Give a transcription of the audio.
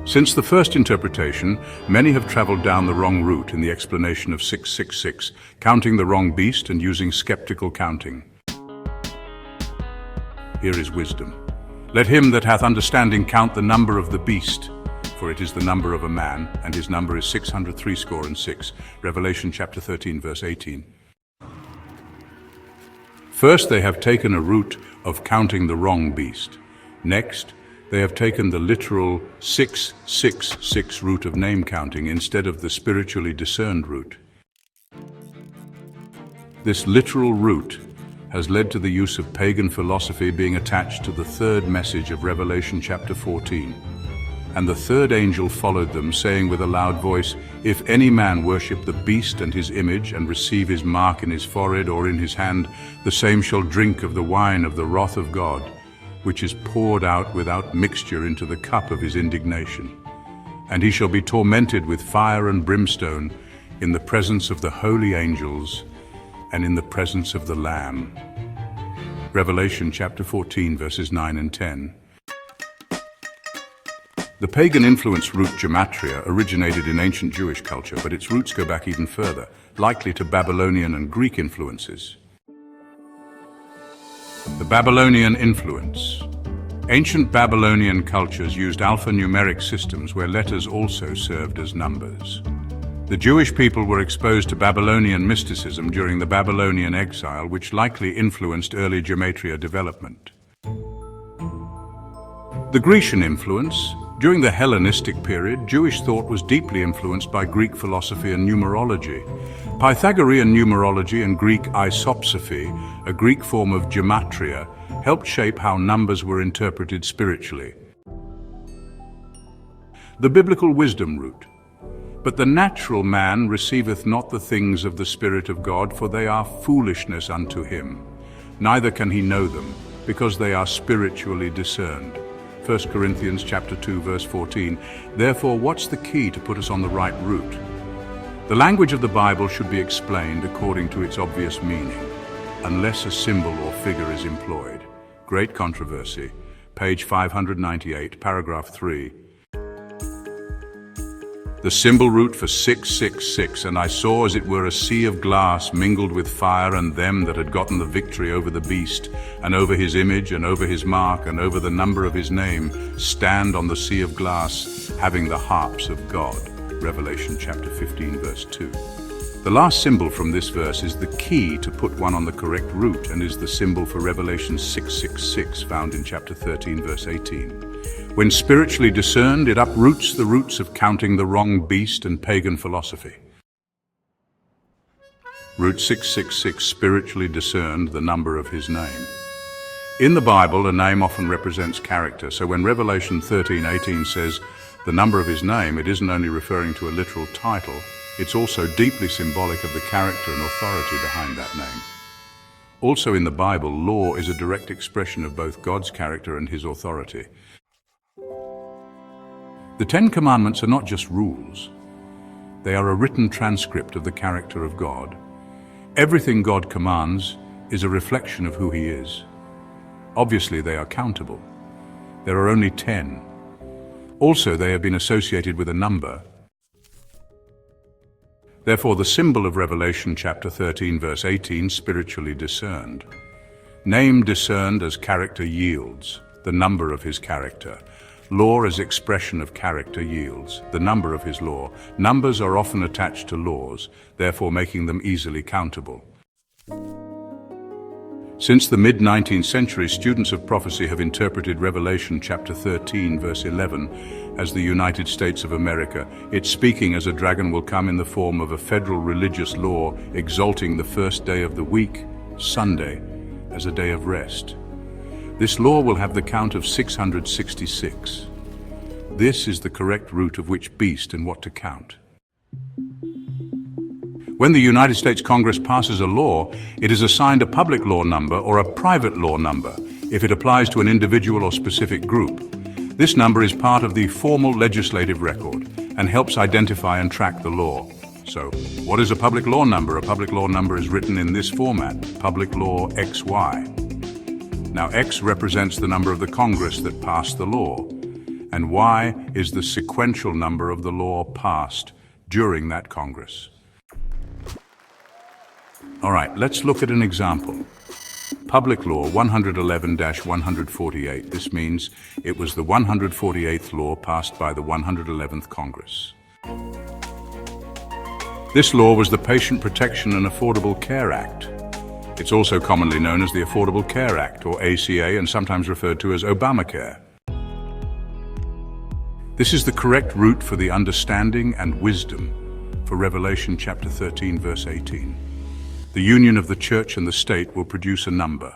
Since the first interpretation, many have traveled down the wrong route in the explanation of 666, counting the wrong beast and using skeptical counting. Here is wisdom. Let him that hath understanding count the number of the beast, for it is the number of a man, and his number is 666. Revelation chapter 13, verse 18. First, they have taken a route of counting the wrong beast. Next, they have taken the literal 666 route of name counting instead of the spiritually discerned route. This literal route has led to the use of pagan philosophy being attached to the third message of Revelation chapter 14. And the third angel followed them, saying with a loud voice, If any man worship the beast and his image, and receive his mark in his forehead or in his hand, the same shall drink of the wine of the wrath of God, which is poured out without mixture into the cup of his indignation. And he shall be tormented with fire and brimstone in the presence of the holy angels and in the presence of the Lamb. Revelation chapter 14, verses 9 and 10. The pagan-influenced root gematria originated in ancient Jewish culture, but its roots go back even further, likely to Babylonian and Greek influences. The Babylonian influence. Ancient Babylonian cultures used alphanumeric systems where letters also served as numbers. The Jewish people were exposed to Babylonian mysticism during the Babylonian exile, which likely influenced early gematria development. The Grecian influence. During the Hellenistic period, Jewish thought was deeply influenced by Greek philosophy and numerology. Pythagorean numerology and Greek isopsophy, a Greek form of gematria, helped shape how numbers were interpreted spiritually. The biblical wisdom root. But the natural man receiveth not the things of the Spirit of God, for they are foolishness unto him. Neither can he know them, because they are spiritually discerned. 1 Corinthians chapter 2, verse 14. Therefore, what's the key to put us on the right route? The language of the Bible should be explained according to its obvious meaning, unless a symbol or figure is employed. Great Controversy, page 598, paragraph 3. The symbol root for 666, and I saw as it were a sea of glass mingled with fire, and them that had gotten the victory over the beast, and over his image, and over his mark, and over the number of his name, stand on the sea of glass, having the harps of God. Revelation chapter 15, verse 2. The last symbol from this verse is the key to put one on the correct route, and is the symbol for Revelation 666, found in chapter 13, verse 18. When spiritually discerned, it uproots the roots of counting the wrong beast and pagan philosophy. Root 666, spiritually discerned, the number of his name. In the Bible, a name often represents character, so when Revelation 13:18 says the number of his name, it isn't only referring to a literal title, it's also deeply symbolic of the character and authority behind that name. Also in the Bible, law is a direct expression of both God's character and his authority. The Ten Commandments are not just rules. They are a written transcript of the character of God. Everything God commands is a reflection of who he is. Obviously, they are countable. There are only 10. Also, they have been associated with a number. Therefore, the symbol of Revelation chapter 13, verse 18, spiritually discerned. Name discerned as character yields, the number of his character. Law as expression of character yields, the number of his law. Numbers are often attached to laws, therefore making them easily countable. Since the mid-19th century, students of prophecy have interpreted Revelation chapter 13, verse 11, as the United States of America. It's speaking as a dragon will come in the form of a federal religious law, exalting the first day of the week, Sunday, as a day of rest. This law will have the count of 666. This is the correct root of which beast and what to count. When the United States Congress passes a law, it is assigned a public law number or a private law number if it applies to an individual or specific group. This number is part of the formal legislative record and helps identify and track the law. So, what is a public law number? A public law number is written in this format, Public Law XY. Now, X represents the number of the Congress that passed the law, And Y is the sequential number of the law passed during that Congress. All right, let's look at an example. Public Law 111-148. This means it was the 148th law passed by the 111th Congress. This law was the Patient Protection and Affordable Care Act. It's also commonly known as the Affordable Care Act, or ACA, and sometimes referred to as Obamacare. This is the correct route for the understanding and wisdom for Revelation chapter 13, verse 18. The union of the church and the state will produce a number.